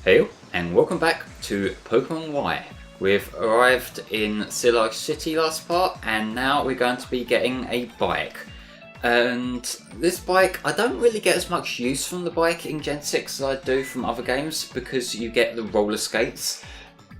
Hey, and welcome back to Pokémon Y. We've arrived in Silage City last part, and now we're going to be getting a bike. And this bike, I don't really get as much use from the bike in Gen 6 as I do from other games, because you get the roller skates.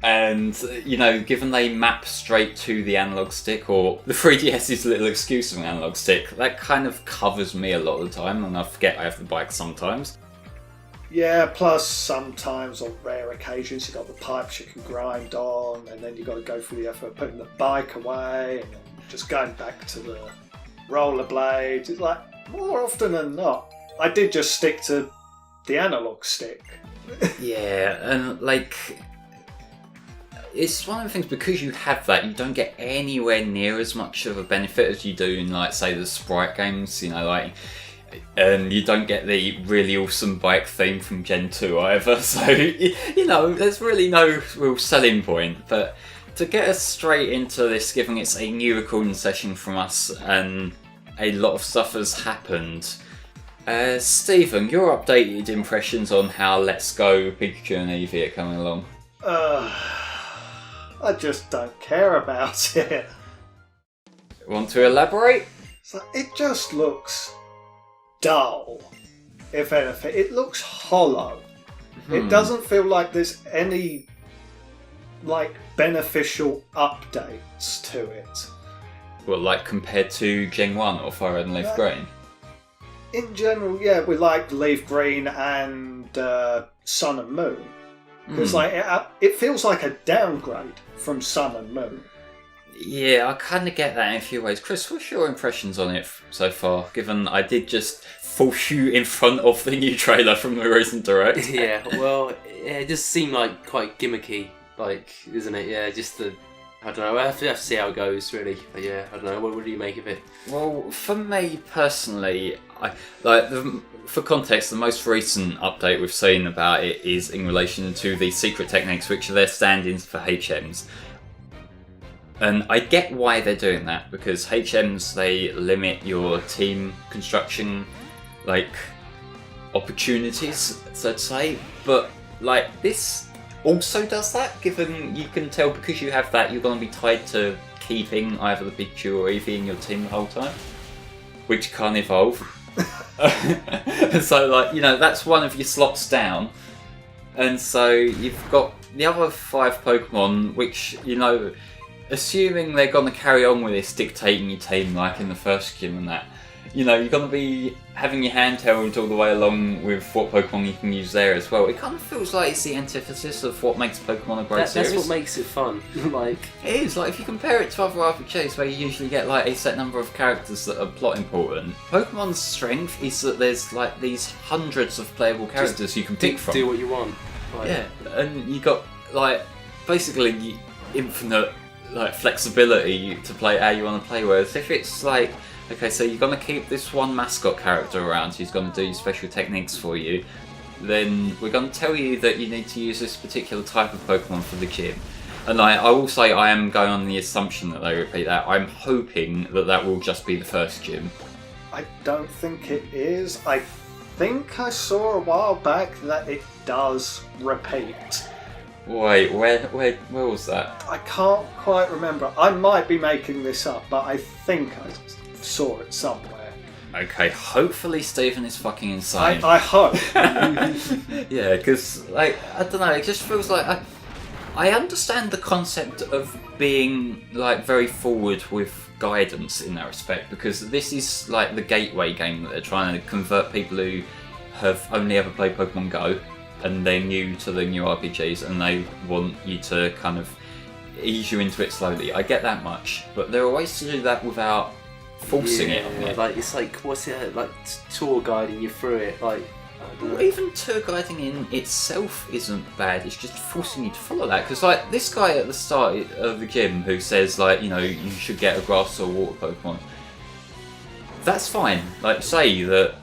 And, you know, given they map straight to the analog stick, or the 3DS's little excuse of an analog stick, that kind of covers me a lot of the time, and I forget I have the bike sometimes. Yeah, plus sometimes on rare occasions you've got the pipes you can grind on, and then you've got to go through the effort of putting the bike away, and then just going back to the rollerblades. It's like, more often than not, I did just stick to the analog stick. Yeah, and like, it's one of the things, because you have that, you don't get anywhere near as much of a benefit as you do in, like, say, the Sprite games, you know, like, and you don't get the really awesome bike theme from Gen 2 either, so, you know, there's really no real selling point. But to get us straight into this, given it's a new recording session from us and a lot of stuff has happened, Stephen, your updated impressions on how Let's Go Pikachu and Eevee are coming along? I just don't care about it. Want to elaborate? So it just looks dull, if anything. It looks hollow. It doesn't feel like there's any beneficial updates to it. Well, like compared to Gen 1 or Fire Red and Leaf Green? In general, yeah, we like Leaf Green and Sun and Moon. Because it feels like a downgrade from Sun and Moon. Yeah, I kind of get that in a few ways. Chris, what's your impressions on it so far, given I did just force you in front of the new trailer from the recent Direct? Yeah, well, it just seemed like quite gimmicky, isn't it? Yeah, just I don't know, I have to see how it goes, really. But yeah, I don't know, what do you make of it? Well, for me personally, for context, the most recent update we've seen about it is in relation to the secret techniques, which are their stand-ins for HMs. And I get why they're doing that, because HMs, they limit your team construction, opportunities, so to say. But, this also does that, given you can tell, because you have that, you're going to be tied to keeping either the Pikachu or Eevee in your team the whole time, which can't evolve. So, that's one of your slots down. And so you've got the other 5 Pokemon, which, assuming they're going to carry on with this dictating your team like in the first gym and that, you're going to be having your hand held all the way along with what Pokemon you can use there as well. It kind of feels like it's the antithesis of what makes Pokemon a great series. That's what makes it fun. It is, if you compare it to other RPGs where you usually get a set number of characters that are plot important, Pokemon's strength is that there's these hundreds of playable characters you can pick from. Do what you want. Yeah, and you got basically infinite flexibility to play how you want to play. Whereas if it's okay, so you're going to keep this one mascot character around who's going to do special techniques for you, then we're going to tell you that you need to use this particular type of Pokemon for the gym. And I will say I am going on the assumption that they repeat that. I'm hoping that will just be the first gym. I don't think it is. I think I saw a while back that it does repeat. Wait, where was that? I can't quite remember. I might be making this up, but I think I saw it somewhere. Okay, hopefully Stephen is fucking insane. I hope. Yeah, because, I don't know, it just feels like... I understand the concept of being, very forward with guidance in that respect, because this is, the gateway game that they're trying to convert people who have only ever played Pokemon Go, and they're new to the new RPGs, and they want you to kind of ease you into it slowly. I get that much, but there are ways to do that without forcing it on you. It's what's it, tour guiding you through it, Well, even tour guiding in itself isn't bad, it's just forcing you to follow that. Because, this guy at the start of the gym who says, you should get a grass or water Pokemon, that's fine. Say that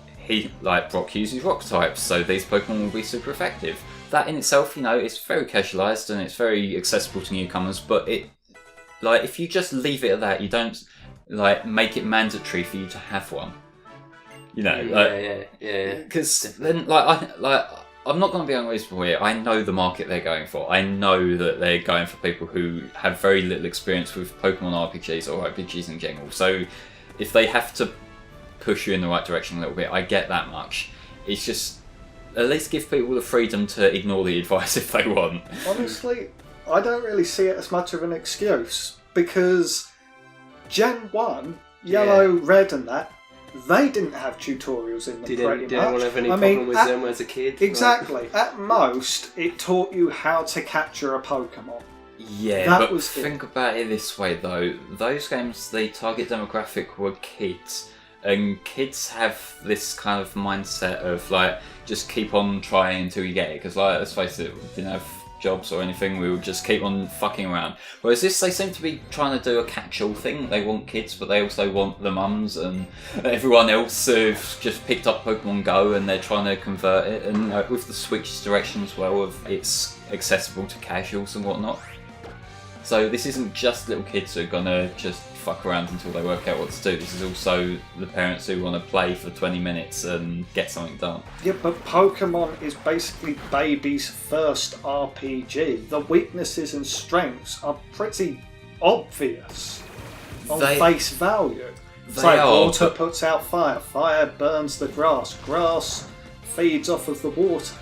Brock uses rock types, so these Pokemon will be super effective. That in itself, it's very casualised and it's very accessible to newcomers, but if you just leave it at that, you don't, make it mandatory for you to have one. Because then, I'm not going to be unreasonable here. I know the market they're going for. I know that they're going for people who have very little experience with Pokemon RPGs or RPGs in general. So if they have to push you in the right direction a little bit, I get that much. It's just, at least give people the freedom to ignore the advice if they want. Honestly, I don't really see it as much of an excuse, because Gen 1, Yellow, Red and that, they didn't have tutorials in them Did pretty much. anyone have any problem with them as a kid? Exactly. At most, it taught you how to capture a Pokemon. Yeah, That but was think about it this way though. Those games, the target demographic were kids. And kids have this kind of mindset of like, just keep on trying until you get it. Because like, let's face it, we didn't have jobs or anything, we would just keep on fucking around. Whereas this, they seem to be trying to do a catch-all thing. They want kids, but they also want the mums and everyone else who've just picked up Pokemon Go and they're trying to convert it. And with the Switch direction as well, of it's accessible to casuals and whatnot. So this isn't just little kids who are gonna just fuck around until they work out what to do. This is also the parents who want to play for 20 minutes and get something done. Yeah, but Pokemon is basically baby's first RPG. The weaknesses and strengths are pretty obvious on face value. It's like water puts out fire, fire burns the grass, grass feeds off of the water.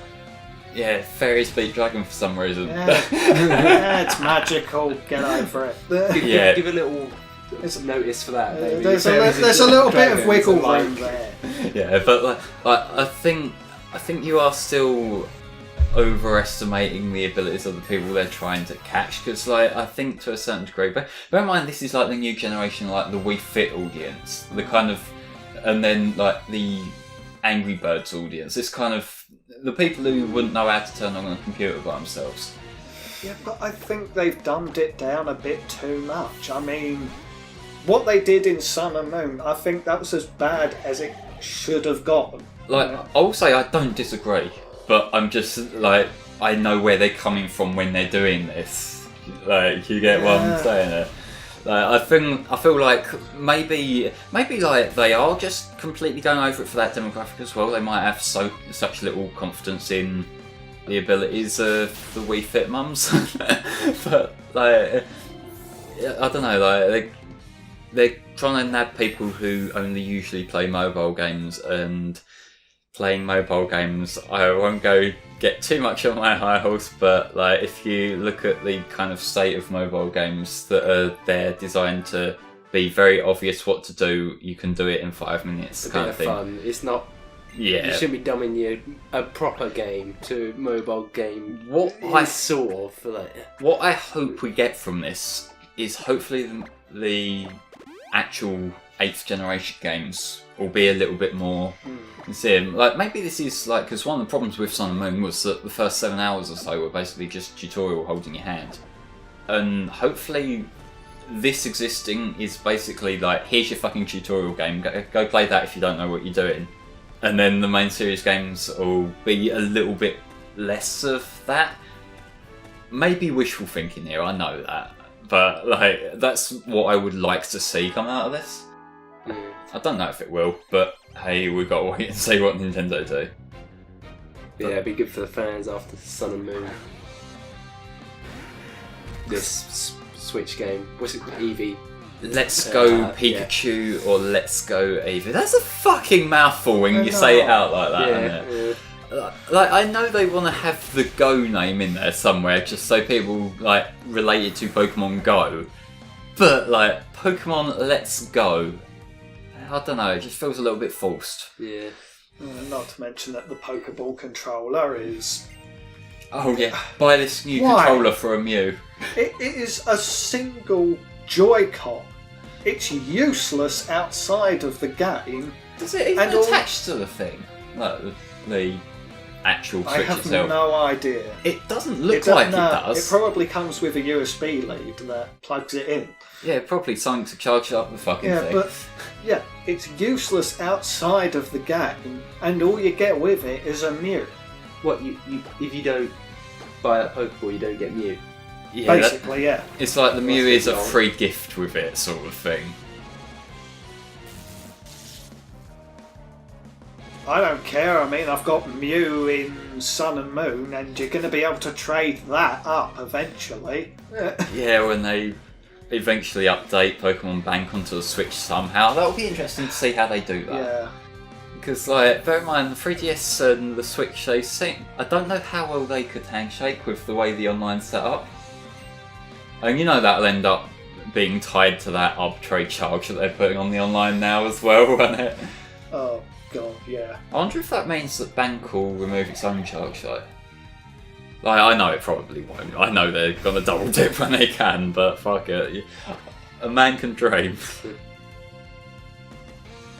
Yeah, fairies beat dragon for some reason. Yeah, it's magical, get over it. Yeah. Give a little notice for that. Maybe. There's a little bit of wiggle room there. Yeah, but like I think you are still overestimating the abilities of the people they're trying to catch, because like I think to a certain degree, but bear in mind this is like the new generation, like the Wii Fit audience, the kind of, and then like the Angry Birds audience, this kind of the people who wouldn't know how to turn on a computer by themselves. Yeah, but I think they've dumbed it down a bit too much. I mean, what they did in Sun and Moon, I think that was as bad as it should have gotten. Like, I'll say I don't disagree, but I'm just like, I know where they're coming from when they're doing this. Like, you get what I'm saying there? Like, I feel like maybe like they are just completely going over it for that demographic as well. They might have such little confidence in the abilities of the Wii Fit mums, but like I don't know, like they're trying to nab people who only usually play mobile games, and playing mobile games, I won't go get too much on my high horse, but like if you look at the kind of state of mobile games that are there designed to be very obvious what to do, you can do it in 5 minutes. It's a kind bit of thing. fun. It's not. Yeah. You shouldn't be dumbing a proper game to a mobile game. Sort of like. What I hope we get from this is hopefully the actual 8th generation games will be a little bit more sincere. Like maybe this is like, because one of the problems with Sun and Moon was that the first 7 hours or so were basically just tutorial holding your hand, and hopefully this existing is basically like, here's your fucking tutorial game, go play that if you don't know what you're doing. And then the main series games will be a little bit less of that. Maybe wishful thinking here, I know that. But like, that's what I would like to see come out of this. I don't know if it will, but hey, we've got to wait and see what Nintendo do. Yeah, it'd be good for the fans after Sun and Moon. This Switch game, what's it called? Eevee. Let's go Pikachu or Let's go Eevee. That's a fucking mouthful when you say it out like that, isn't it? Like, I know they want to have the Go name in there somewhere, just so people like relate it to Pokemon Go. But like Pokemon Let's Go, I don't know. It just feels a little bit forced. Yeah. Not to mention that the Pokeball controller is. Oh yeah, buy this new controller for a Mew. It is a single Joy-Con. It's useless outside of the game. Does it even attach to the thing? Like the actual Switch I have itself? no idea. It doesn't look like it does. It probably comes with a USB lead that plugs it in. Yeah, probably something to charge up the fucking thing. But it's useless outside of the game, and all you get with it is a Mew. What you if you don't buy that Pokeball, you don't get Mew. Yeah, basically, yeah. It's like the Mew is a free gift with it, sort of thing. I don't care. I mean, I've got Mew in Sun and Moon, and you're going to be able to trade that up eventually. Yeah, when they eventually update Pokemon Bank onto the Switch somehow, that'll be interesting to see how they do that. Yeah. Because, like, bear in mind, the 3DS and the Switch, they seem... I don't know how well they could handshake with the way the online's set up. And you know that'll end up being tied to that arbitrary charge that they're putting on the online now as well, won't it? Oh, God, yeah. I wonder if that means that Bank will remove its own charge, though. Like, I know it probably won't. I know they're gonna double dip when they can, but fuck it. A man can dream.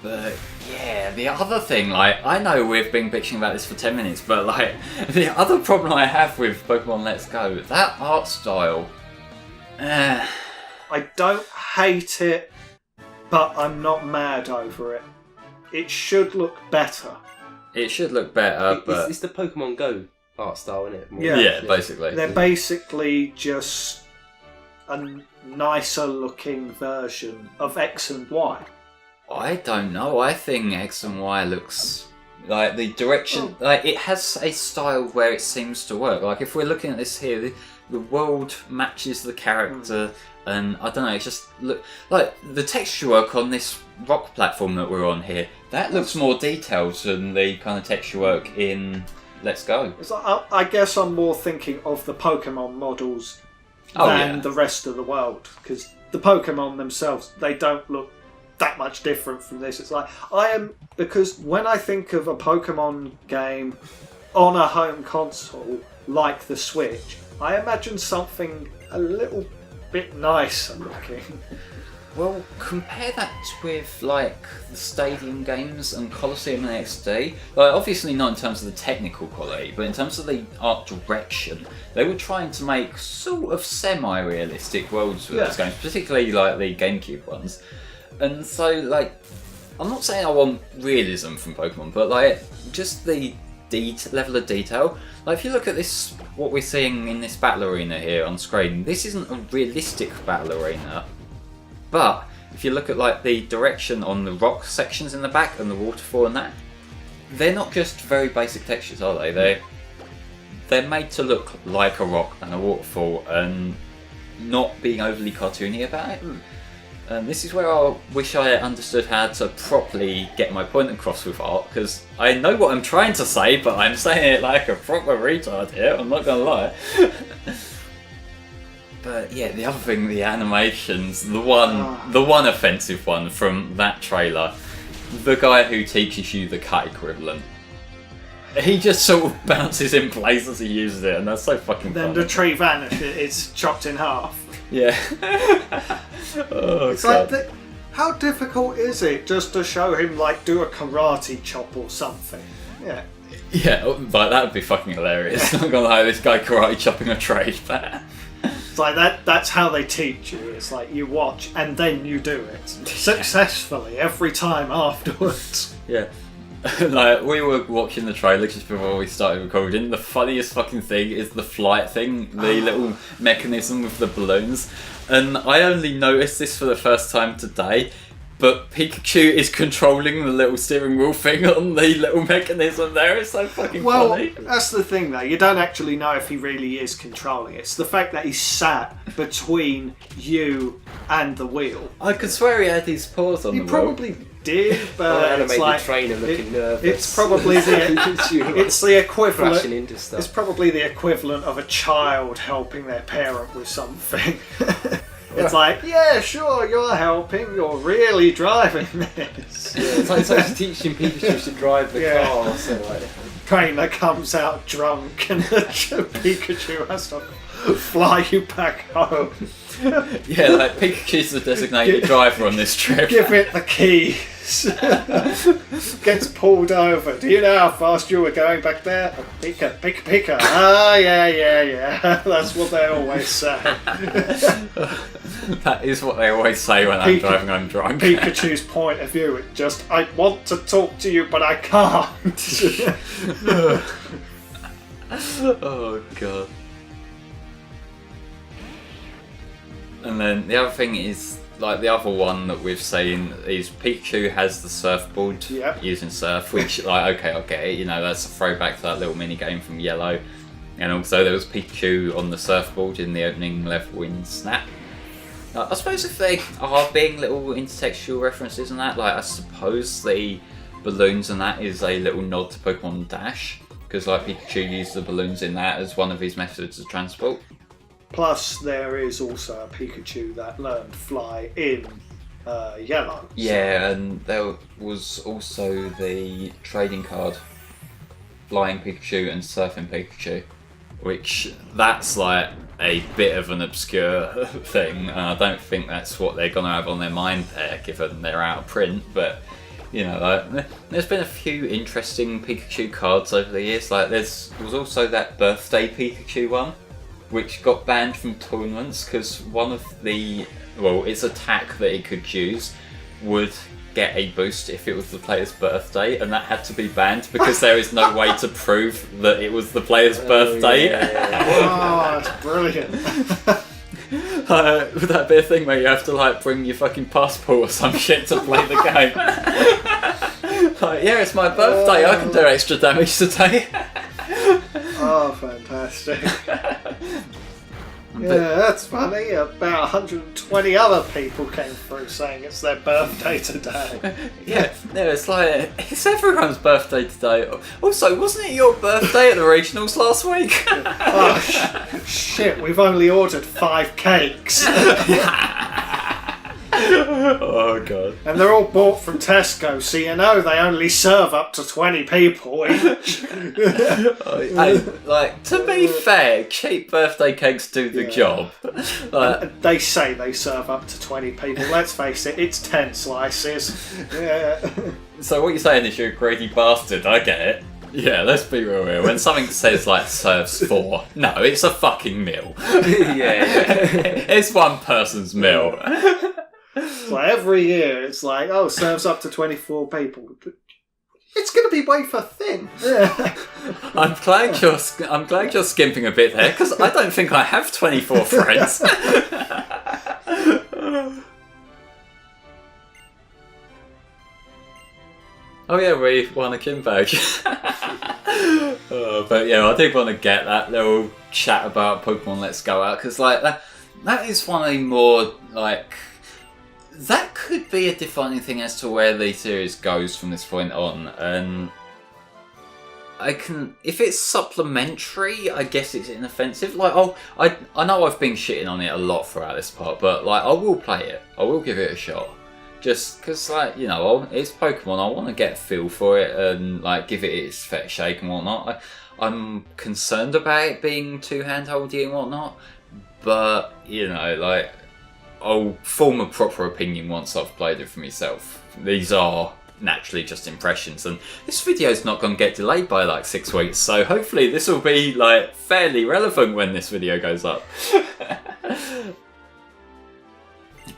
But yeah, the other thing, like, I know we've been bitching about this for 10 minutes, but like, the other problem I have with Pokemon Let's Go, that art style. I don't hate it, but I'm not mad over it. It should look better. It should look better, but... It's the Pokemon Go art style, isn't it? More Yeah. Basically. They're basically just a nicer looking version of X and Y. I don't know. I think X and Y looks like the direction. Like it has a style where it seems to work. Like if we're looking at this here, the world matches the character, and I don't know. It just look like the texture work on this rock platform that we're on here. That looks more detailed than the kind of texture work in Let's Go. It's like, I guess I'm more thinking of the Pokemon models than the rest of the world, because the Pokemon themselves, they don't look that much different from this. It's like because when I think of a Pokemon game on a home console like the Switch, I imagine something a little bit nicer looking. Well, compare that with like the Stadium games and Colosseum and XD. Like, obviously not in terms of the technical quality, but in terms of the art direction, they were trying to make sort of semi-realistic worlds with those games, particularly like the GameCube ones. And so, like, I'm not saying I want realism from Pokemon, but like just the level of detail. Like, if you look at this, what we're seeing in this battle arena here on screen, this isn't a realistic battle arena. But if you look at like the direction on the rock sections in the back and the waterfall and that, they're not just very basic textures, are they? They're made to look like a rock and a waterfall and not being overly cartoony about it. And this is where I wish I understood how to properly get my point across with art, because I know what I'm trying to say, but I'm saying it like a proper retard here, I'm not gonna lie. But yeah, the other thing, the animations, the one offensive one from that trailer, the guy who teaches you the cut equivalent, he just sort of bounces in place as he uses it, and that's so fucking funny. Then the tree vanishes, it's chopped in half. Yeah. It's God. Like, how difficult is it just to show him like do a karate chop or something? Yeah. Yeah, like that would be fucking hilarious. I'm not gonna lie, this guy karate chopping a trade there. It's like that's how they teach you. It's like you watch and then you do it successfully every time afterwards. Yeah. Like, we were watching the trailer just before we started recording. The funniest fucking thing is the flight thing, the little mechanism with the balloons. And I only noticed this for the first time today, but Pikachu is controlling the little steering wheel thing on the little mechanism there. It's so fucking funny. Well, that's the thing though. You don't actually know if he really is controlling it. It's the fact that he's sat between you and the wheel. I could swear he had his paws on the wheel. He probably did, but animated it's like, trainer looking nervous. It's probably the equivalent. Crashing into stuff. It's probably the equivalent of a child helping their parent with something. It's like, yeah, sure, you're helping. You're really driving this. Yeah, it's like teaching Pikachu to drive the car. So like, trainer comes out drunk, and the Pikachu has to fly you back home. Yeah, like Pikachu's the designated driver on this trip. Give it the keys. Gets pulled over. Do you know how fast you were going back there? Pika. Ah, yeah. That's what they always say. That is what they always say when I'm driving home drunk. Pikachu's point of view, it just, I want to talk to you, but I can't. Oh, God. And then the other thing is like the other one that we've seen is Pikachu has the surfboard Yep. using surf, which like okay, I get it. You know, that's a throwback to that little mini game from Yellow, and also there was Pikachu on the surfboard in the opening level in Snap. I suppose if they are being little intertextual references and that, like I suppose the balloons and that is a little nod to Pokemon Dash, because like Pikachu used the balloons in that as one of his methods of transport. Plus, there is also a Pikachu that learned Fly in Yellow. Yeah, and there was also the trading card Flying Pikachu and Surfing Pikachu, which that's like a bit of an obscure thing, and I don't think that's what they're going to have on their mind there, given they're out of print, but you know, like, there's been a few interesting Pikachu cards over the years. Like, there was also that birthday Pikachu one, which got banned from tournaments because one of the, well, its attack that it could use would get a boost if it was the player's birthday, and that had to be banned because there is no way to prove that it was the player's birthday. Oh, that's brilliant. Would that be a thing where you have to like bring your fucking passport or some shit to play the game? Like, yeah, it's my birthday, I can do extra damage today. Oh, fantastic. Yeah, that's funny. About 120 other people came through saying it's their birthday today. Yeah, it's like, it's everyone's birthday today. Also, wasn't it your birthday at the regionals last week? Oh, shit, we've only ordered 5 cakes. Oh, God. And they're all bought from Tesco, so you know they only serve up to 20 people each. Hey, like, to be fair, cheap birthday cakes do the job. Like, they say they serve up to 20 people. Let's face it, it's 10 slices. Yeah. so what you're saying is you're a greedy bastard, I get it. Yeah, let's be real here. When something says, like, serves 4, no, it's a fucking meal. It's one person's meal. So every year it's like, oh, serves up to 24 people. It's going to be wafer thin. I'm glad you're skimping a bit there, because I don't think I have 24 friends. Oh yeah, we won a Kim badge. But yeah, I did want to get that little chat about Pokemon Let's Go out, because like that is one of the more like, that could be a defining thing as to where the series goes from this point on. And if it's supplementary, I guess it's inoffensive. Like, I know I've been shitting on it a lot throughout this part, but like, I will play it. I will give it a shot. Just because, like, you know, it's Pokemon. I want to get a feel for it and like give it its fair shake and whatnot. I'm concerned about it being too handholdy and whatnot, but you know, like, I'll form a proper opinion once I've played it for myself. These are naturally just impressions, and this video's not going to get delayed by like 6 weeks, so hopefully this will be like fairly relevant when this video goes up.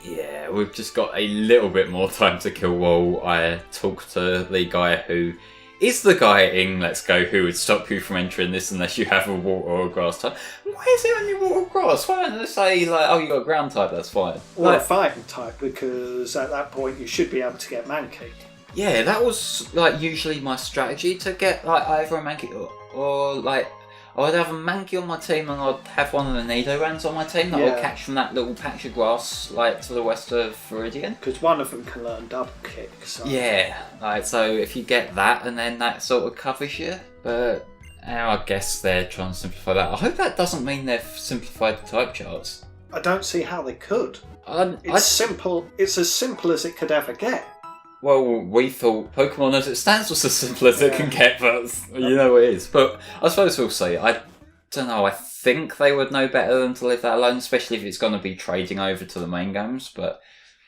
Yeah, we've just got a little bit more time to kill while I talk to the guy who is the guy in Let's Go who would stop you from entering this unless you have a water or a grass type. Why is it only water or grass? Why don't they say, like, oh, you got a ground type, that's fine? Or like, a fighting type, because at that point you should be able to get Mankey. Yeah, that was like usually my strategy, to get like either a Mankey or like, I'd have a Mankey on my team and I'd have one of the Nidorans on my team that I'll catch from that little patch of grass like to the west of Viridian. Because one of them can learn double kick. So. Yeah, like, so if you get that and then that sort of covers you. But I guess they're trying to simplify that. I hope that doesn't mean they've simplified the type charts. I don't see how they could. It's simple. It's as simple as it could ever get. Well, we thought Pokemon as it stands was as simple as it can get, but you know it is. But I suppose we'll see. I don't know, I think they would know better than to leave that alone, especially if it's going to be trading over to the main games, but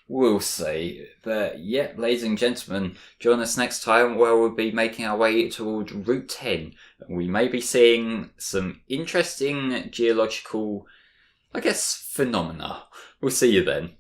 we'll see. But yeah, ladies and gentlemen, join us next time where we'll be making our way toward Route 10. We may be seeing some interesting geological, I guess, phenomena. We'll see you then.